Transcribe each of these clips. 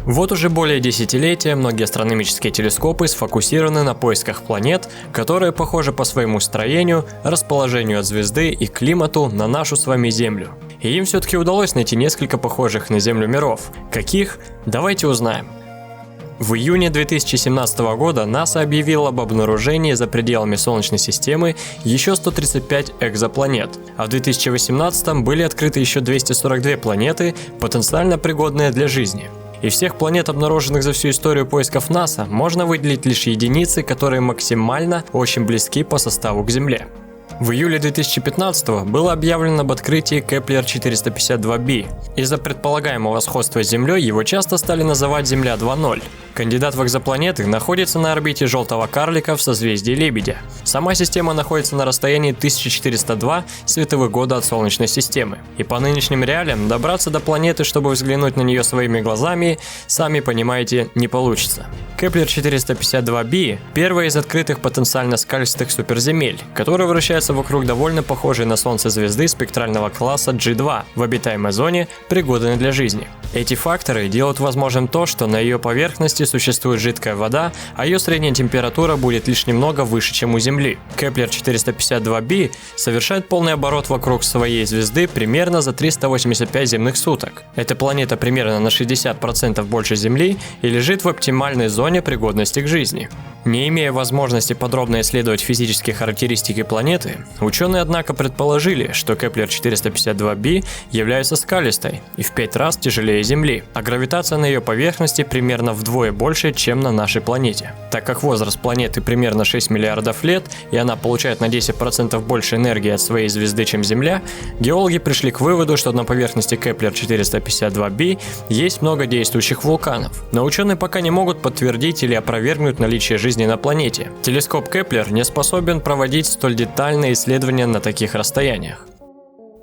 Вот уже более десятилетия многие астрономические телескопы сфокусированы на поисках планет, которые похожи по своему строению, расположению от звезды и климату на нашу с вами Землю. И им все-таки удалось найти несколько похожих на Землю миров. Каких? Давайте узнаем. В июне 2017 года НАСА объявила об обнаружении за пределами Солнечной системы еще 135 экзопланет, а в 2018 были открыты еще 242 планеты, потенциально пригодные для жизни. Из всех планет, обнаруженных за всю историю поисков НАСА, можно выделить лишь единицы, которые максимально очень близки по составу к Земле. В июле 2015 было объявлено об открытии Кеплер-452b. Из-за предполагаемого сходства с Землей его часто стали называть Земля 2.0. Кандидат в экзопланеты находится на орбите желтого карлика в созвездии Лебедя. Сама система находится на расстоянии 1402 световых года от Солнечной системы. И по нынешним реалиям добраться до планеты, чтобы взглянуть на нее своими глазами, сами понимаете, не получится. Кеплер-452b – первая из открытых потенциально скалистых суперземель, которая вращается вокруг довольно похожей на Солнце звезды спектрального класса G2 в обитаемой зоне, пригодной для жизни. Эти факторы делают возможным то, что на ее поверхности существует жидкая вода, а ее средняя температура будет лишь немного выше, чем у Земли. Кеплер-452b совершает полный оборот вокруг своей звезды примерно за 385 земных суток. Эта планета примерно на 60% больше Земли и лежит в оптимальной зоне пригодности к жизни. Не имея возможности подробно исследовать физические характеристики планеты, ученые, однако, предположили, что Кеплер-452b является скалистой и в 5 раз тяжелее Земли, а гравитация на ее поверхности примерно вдвое больше, чем на нашей планете. Так как возраст планеты примерно 6 миллиардов лет, и она получает на 10% больше энергии от своей звезды, чем Земля, геологи пришли к выводу, что на поверхности Кеплер-452b есть много действующих вулканов. Но ученые пока не могут подтвердить или опровергнуть наличие жизни на планете. Телескоп Кеплер не способен проводить столь детальные исследования на таких расстояниях.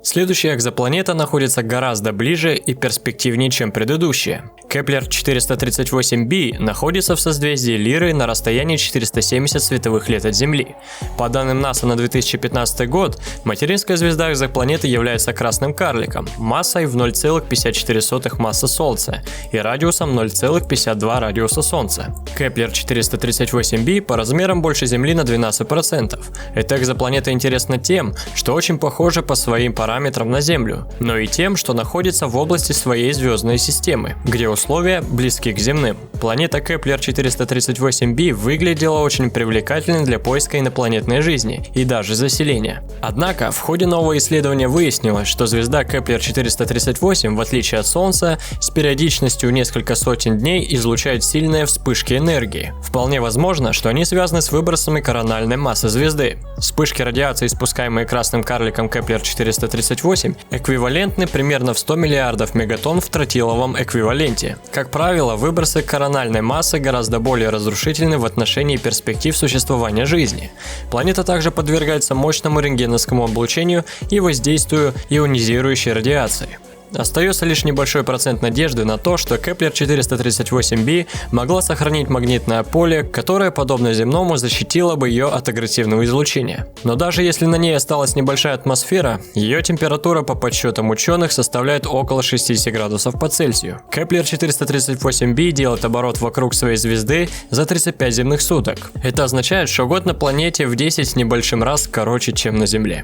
Следующая экзопланета находится гораздо ближе и перспективнее, чем предыдущая. Кеплер-438b находится в созвездии Лиры на расстоянии 470 световых лет от Земли. По данным НАСА на 2015 год, материнская звезда экзопланеты является красным карликом, массой в 0,54 массы Солнца и радиусом 0,52 радиуса Солнца. Кеплер-438b по размерам больше Земли на 12%. Эта экзопланета интересна тем, что очень похожа по своим параметрам на Землю, но и тем, что находится в области своей звездной системы, где условия близки к земным. Планета Кеплер-438b выглядела очень привлекательной для поиска инопланетной жизни и даже заселения. Однако, в ходе нового исследования выяснилось, что звезда Кеплер-438, в отличие от Солнца, с периодичностью несколько сотен дней излучает сильные вспышки энергии. Вполне возможно, что они связаны с выбросами корональной массы звезды. Вспышки радиации, испускаемые красным карликом Кеплер-438, эквивалентны примерно в 100 миллиардов мегатонн в тротиловом эквиваленте. Как правило, выбросы корональной массы гораздо более разрушительны в отношении перспектив существования жизни. Планета также подвергается мощному рентгеновскому облучению и воздействию ионизирующей радиации. Остается лишь небольшой процент надежды на то, что Кеплер-438b могла сохранить магнитное поле, которое, подобно земному, защитило бы ее от агрессивного излучения. Но даже если на ней осталась небольшая атмосфера, ее температура по подсчетам ученых составляет около 60 градусов по Цельсию. Кеплер-438b делает оборот вокруг своей звезды за 35 земных суток. Это означает, что год на планете в 10 с небольшим раз короче, чем на Земле.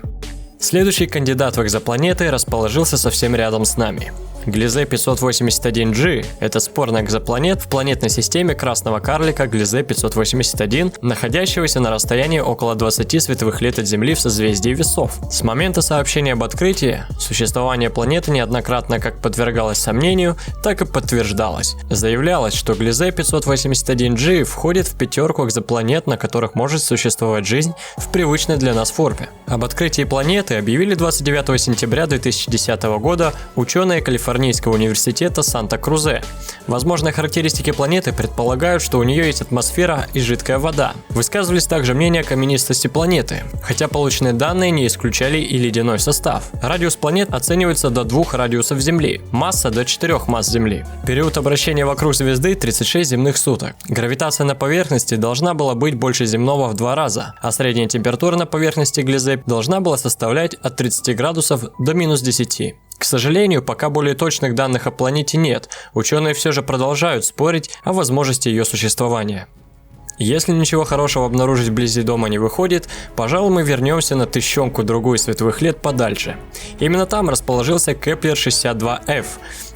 Следующий кандидат в экзопланеты расположился совсем рядом с нами. Gliese 581g – это спорная экзопланет в планетной системе красного карлика Gliese 581, находящегося на расстоянии около 20 световых лет от Земли в созвездии Весов. С момента сообщения об открытии существование планеты неоднократно как подвергалось сомнению, так и подтверждалось. Заявлялось, что Gliese 581g входит в пятерку экзопланет, на которых может существовать жизнь в привычной для нас форме. Об открытии планеты объявили 29 сентября 2010 года ученые Калифорнийского университета Санта-Крузе. Возможные характеристики планеты предполагают, что у нее есть атмосфера и жидкая вода. Высказывались также мнения о каменистости планеты, хотя полученные данные не исключали и ледяной состав. Радиус планет оценивается до 2 радиусов Земли, масса до 4 масс Земли. Период обращения вокруг звезды 36 земных суток. Гравитация на поверхности должна была быть больше земного в 2 раза, а средняя температура на поверхности Gliese должна была составлять от 30 градусов до минус 10. К сожалению, пока более точных данных о планете нет, ученые все же продолжают спорить о возможности ее существования. Если ничего хорошего обнаружить вблизи дома не выходит, пожалуй, мы вернемся на тысячонку-другую световых лет подальше. Именно там расположился Кеплер-62f,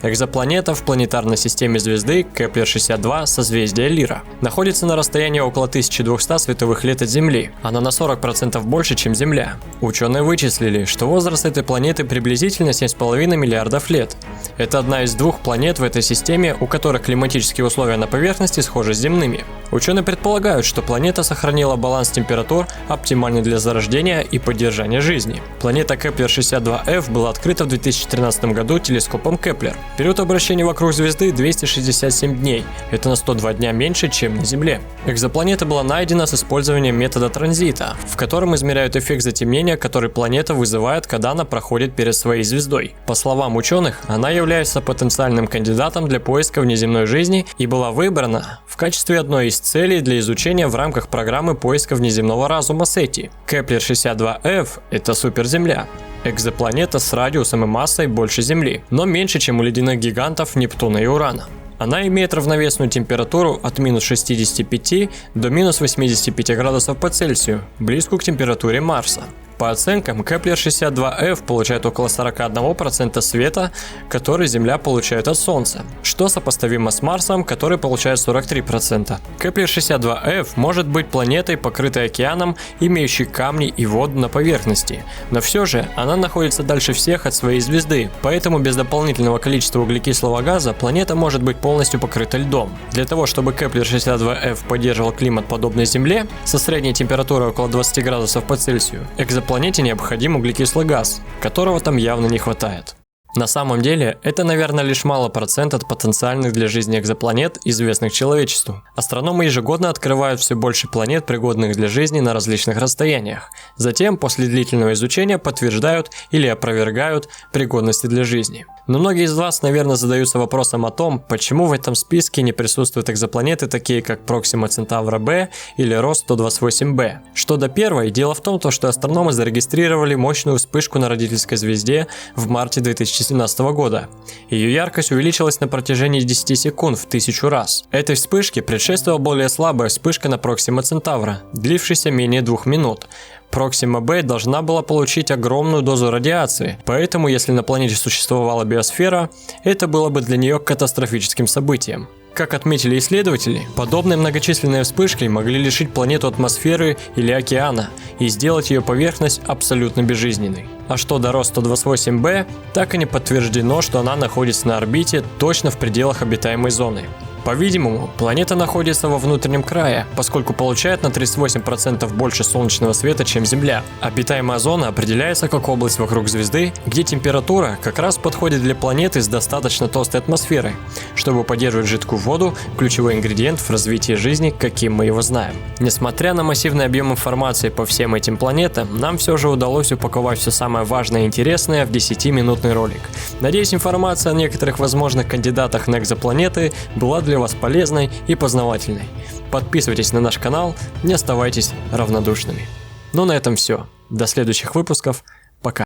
экзопланета в планетарной системе звезды Кеплер-62 созвездия Лира. Находится на расстоянии около 1200 световых лет от Земли. Она на 40% больше, чем Земля. Ученые вычислили, что возраст этой планеты приблизительно 7,5 миллиардов лет. Это одна из двух планет в этой системе, у которых климатические условия на поверхности схожи с земными. Ученые предполагают, что планета сохранила баланс температур, оптимальный для зарождения и поддержания жизни. Планета Кеплер-62f была открыта в 2013 году телескопом Кеплер. Период обращения вокруг звезды 267 дней. Это на 102 дня меньше, чем на Земле. Экзопланета была найдена с использованием метода транзита, в котором измеряют эффект затемнения, который планета вызывает, когда она проходит перед своей звездой. По словам ученых, она является потенциальным кандидатом для поиска внеземной жизни и была выбрана в качестве одной из целей для изучения в рамках программы поиска внеземного разума SETI. Кеплер-62f – это суперземля. Экзопланета с радиусом и массой больше Земли, но меньше, чем у ледяных гигантов Нептуна и Урана. Она имеет равновесную температуру от минус 65 до минус 85 градусов по Цельсию, близкую к температуре Марса. По оценкам, Кеплер-62f получает около 41% света, который Земля получает от Солнца, что сопоставимо с Марсом, который получает 43%. Кеплер-62f может быть планетой, покрытой океаном, имеющей камни и воду на поверхности, но все же она находится дальше всех от своей звезды, поэтому без дополнительного количества углекислого газа планета может быть полностью покрыта льдом. Для того, чтобы Кеплер-62f поддерживал климат подобный Земле, со средней температурой около 20 градусов по Цельсию, экзопланете необходим углекислый газ, которого там явно не хватает. На самом деле, это, наверное, лишь мало процент от потенциальных для жизни экзопланет, известных человечеству. Астрономы ежегодно открывают все больше планет, пригодных для жизни на различных расстояниях. Затем, после длительного изучения, подтверждают или опровергают пригодности для жизни. Но многие из вас, наверное, задаются вопросом о том, почему в этом списке не присутствуют экзопланеты, такие как Proxima Centauri b или Ross-128b. Что до первой, дело в том, что астрономы зарегистрировали мощную вспышку на родительской звезде в марте 2017 года. Ее яркость увеличилась на протяжении 10 секунд в 1000 раз. Этой вспышке предшествовала более слабая вспышка на Proxima Centauri, длившаяся менее 2 минут. Proxima b должна была получить огромную дозу радиации, поэтому если на планете существовала биосфера, это было бы для нее катастрофическим событием. Как отметили исследователи, подобные многочисленные вспышки могли лишить планету атмосферы или океана и сделать ее поверхность абсолютно безжизненной. А что до Ross-128b, так и не подтверждено, что она находится на орбите точно в пределах обитаемой зоны. По-видимому, планета находится во внутреннем крае, поскольку получает на 38% больше солнечного света, чем Земля. Обитаемая зона определяется как область вокруг звезды, где температура как раз подходит для планеты с достаточно толстой атмосферой, чтобы поддерживать жидкую воду, ключевой ингредиент в развитии жизни, каким мы его знаем. Несмотря на массивный объем информации по всем этим планетам, нам все же удалось упаковать все самое важное и интересное в 10-минутный ролик. Надеюсь, информация о некоторых возможных кандидатах на экзопланеты была для вас полезной и познавательной. Подписывайтесь на наш канал, не оставайтесь равнодушными. Ну на этом все. До следующих выпусков.